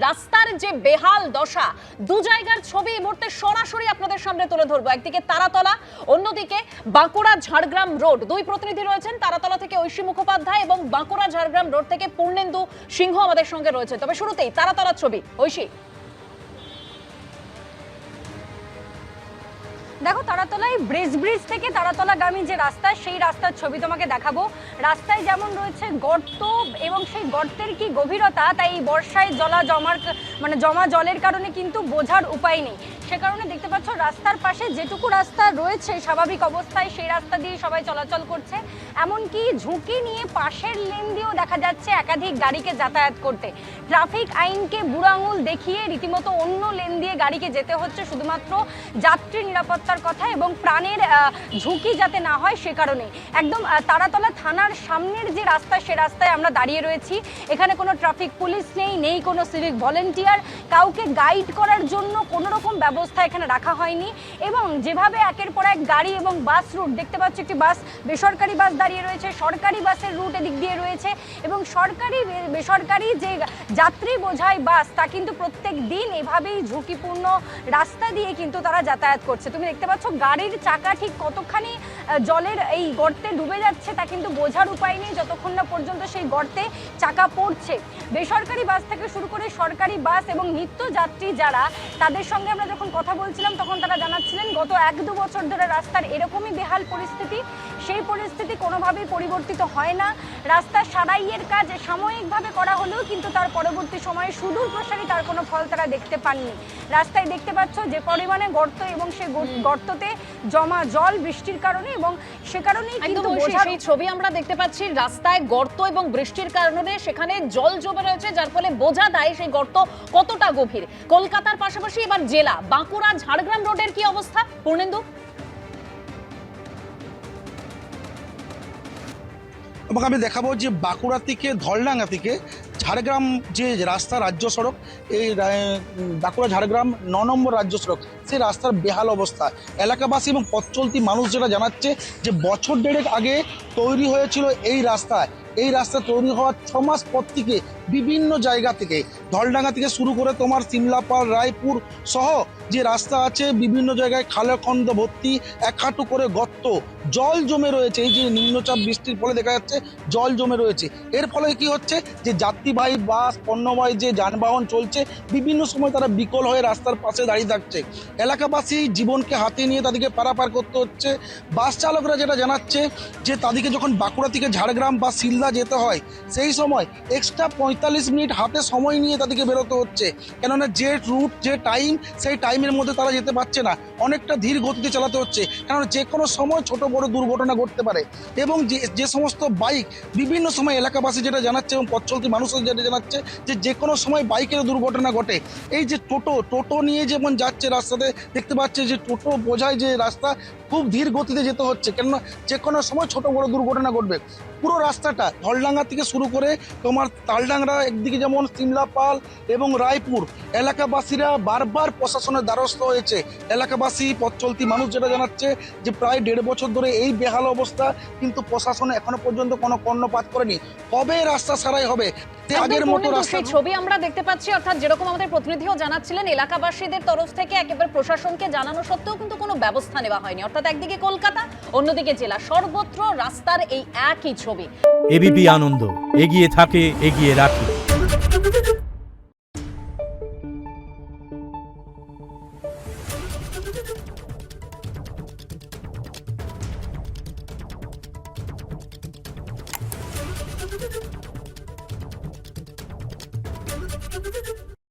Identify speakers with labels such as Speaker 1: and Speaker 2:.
Speaker 1: রাস্তার যে বেহাল দশা, দু জায়গার ছবি এই মুহূর্তে সরাসরি আপনাদের সামনে তুলে ধরবো। একদিকে তারাতলা, অন্যদিকে বাঁকুড়া ঝাড়গ্রাম রোড। দুই প্রতিনিধি রয়েছেন, তারাতলা থেকে ঐশী মুখোপাধ্যায় এবং বাঁকুড়া ঝাড়গ্রাম রোড থেকে পূর্ণেন্দু সিংহ আমাদের সঙ্গে রয়েছে। তবে শুরুতেই তারাতলার ছবি। ঐশী,
Speaker 2: দেখো, তারাতলায় ব্রিজ থেকে তারাতলাগামী যে রাস্তা, সেই রাস্তার ছবি তোমাকে দেখাবো। রাস্তায় যেমন রয়েছে গর্ত, এবং সেই গর্তের কি গভীরতা, তাই বর্ষায় জমা জলের কারণে কিন্তু বোঝার উপায় নেই। সে কারণে দেখতে পাচ্ছ রাস্তার পাশে যেটুকু রাস্তা রয়েছে স্বাভাবিক অবস্থায়, সেই রাস্তা দিয়ে সবাই চলাচল করছে। এমনকি ঝুঁকি নিয়ে পাশের লেন দিয়েও দেখা যাচ্ছে একাধিক গাড়িকে যাতায়াত করতে। ট্রাফিক আইনকে বুড়ো আঙুল দেখিয়ে রীতিমতো অন্য লেন দিয়ে গাড়িকে যেতে হচ্ছে, শুধুমাত্র যাত্রী নিরাপত্তার কথা এবং প্রাণের ঝুঁকি যাতে না হয় সে কারণে। একদম তারাতলা থানার সামনের যে রাস্তা, সে রাস্তায় আমরা দাঁড়িয়ে রয়েছি। এখানে কোনো ট্রাফিক পুলিশ নেই কোনো সিভিক ভলেন্টিয়ার, কাউকে গাইড করার জন্য কোনো রকম ব্যবস্থা এখানে রাখা হয়নি। এবং যেভাবে একের পর এক গাড়ি এবং বাস রুট দেখতে পাচ্ছি, একটি বাস, বেসরকারি বাস দাঁড়িয়ে রয়েছে, সরকারি বাসের রুট এদিক দিয়ে রয়েছে, এবং সরকারি বেসরকারি যে যাত্রী বোঝাই বাস, তা কিন্তু প্রত্যেক দিন এভাবেই ঝুঁকিপূর্ণ রাস্তা দিয়ে কিন্তু তারা যাতায়াত করছে। তুমি দেখতে পাচ্ছ গাড়ির চাকা ঠিক কতখানি জলের এই গর্তে ডুবে যাচ্ছে তা কিন্তু বোঝার উপায় নেই যতক্ষণ না পর্যন্ত সেই গর্তে চাকা পড়ছে। বেসরকারি বাস থেকে শুরু করে সরকারি বাস এবং নিত্যযাত্রী যারা, তাদের সঙ্গে আমরা যখন কথা বলছিলাম তখন তারা জানাচ্ছিলেন গত 1-2 বছর ধরে রাস্তার এরকমই বেহাল পরিস্থিতি। সেই পরিস্থিতি কোনোভাবেই পরিবর্তিত হয় না। রাস্তা সারাইয়ের কাজ সাময়িকভাবে করা হলেও কিন্তু তার পরবর্তী সময়ে সুদূর প্রসারী তার কোনো ফল তারা দেখতে পাননি। রাস্তায় দেখতে পাচ্ছ যে পরিমাণে গর্ত, এবং সেই গর্ততে জমা জল বৃষ্টির কারণে, এবং সে কারণেই কিন্তু
Speaker 1: সেই ছবি আমরা দেখতে পাচ্ছি। রাস্তায় গর্ত এবং বৃষ্টির কারণে সেখানে জল জমে রয়েছে, যার ফলে বোঝা দেয় সেই গর্ত কতটা গভীর। কলকাতার পাশাপাশি এবার জেলা বাঁকুড়া ঝাড়গ্রাম রোডের কি অবস্থা, পূর্ণেন্দু?
Speaker 3: এবং আমি দেখাবো যে বাঁকুড়া থেকে ধলডাঙ্গা থেকে ঝাড়গ্রাম যে রাস্তা, রাজ্য সড়ক, এই বাঁকুড়া ঝাড়গ্রাম 9 নম্বর রাজ্য সড়ক, সেই রাস্তার বেহাল অবস্থা। এলাকাবাসী এবং পথ চলতি মানুষ যেটা জানাচ্ছে যে বছর 1.5 আগে তৈরি হয়েছিল এই রাস্তায়। এই রাস্তা তৈরি হওয়ার 6 মাস পর থেকে বিভিন্ন জায়গা থেকে, ধলডাঙ্গা থেকে শুরু করে তোমার সিমলাপাল, রায়পুর সহ যে রাস্তা আছে, বিভিন্ন জায়গায় খালখন্দ ভর্তি, 1 হাঁটু করে গর্ত, জল জমে রয়েছে। এই যে নিম্নচাপ বৃষ্টির ফলে দেখা যাচ্ছে জল জমে রয়েছে। এর ফলে কি হচ্ছে যে যাত্রীবাহী বাস, পণ্যবাহী যে যানবাহন চলছে, বিভিন্ন সময় তারা বিকল হয়ে রাস্তার পাশে দাঁড়িয়ে থাকছে। এলাকাবাসী জীবনকে হাতে নিয়ে তাদেরকে পারাপার করতে হচ্ছে। বাস চালকরা যেটা জানাচ্ছে যে তাদেরকে যখন বাঁকুড়া থেকে ঝাড়গ্রাম বা শিলদা যেতে হয়, সেই সময় এক্সট্রা 45 মিনিট হাতে সময় নিয়ে তাদেরকে বেরোতে হচ্ছে। কেননা যে রুট, যে টাইম, সেই টাইমের মধ্যে তারা যেতে পারছে না, অনেকটা ধীর গতিতে চালাতে হচ্ছে। কারণ যে কোনো সময় ছোট বড় দুর্ঘটনা ঘটতে পারে। এবং যে সমস্ত বাইক, বিভিন্ন সময় এলাকাবাসী যেটা জানাচ্ছে এবং পথ চলতি মানুষও যেটা জানাচ্ছে যে কোনো সময় বাইকের দুর্ঘটনা ঘটে। এই যে টোটো নিয়ে যেমন যাচ্ছে রাস্তাতে, দেখতে পাচ্ছে যে টোটো বোঝায় যে রাস্তা, খুব ধীর গতিতে যেতে হচ্ছে, কেননা যে কোনো সময় ছোট বড় দুর্ঘটনা ঘটবে। পুরো রাস্তাটা ধলডাঙ্গা থেকে শুরু করে তোমার তালডাংরা, একদিকে যেমন সিমলাপাল এবং রায়পুর, এলাকাবাসীরা বারবার প্রশাসনের দ্বারস্থ হয়েছে। এলাকাবাসী, পথ চলতি মানুষ যেটা জানাচ্ছে যে প্রায় 1.5 বছর ধরে এই বেহাল অবস্থা, কিন্তু প্রশাসন এখনো পর্যন্ত কোনো কর্ণপাত করেনি। কবে রাস্তা সারাই হবে? আগের মতো রাস্তা।
Speaker 1: ছবি আমরা দেখতে পাচ্ছি, অর্থাৎ যেরকম আমাদের প্রতিনিধিও জানাচ্ছিলেন, এলাকাবাসীদের তরফ থেকে একেবারে প্রশাসনকে জানানো সত্ত্বেও কিন্তু কোনো ব্যবস্থা নেওয়া হয়নি। অর্থাৎ একদিকে কলকাতা, অন্যদিকে জেলা, সর্বত্র রাস্তার এই একই ছবি।
Speaker 4: এবিপি আনন্দ, এগিয়ে থাকে, এগিয়ে রাখে।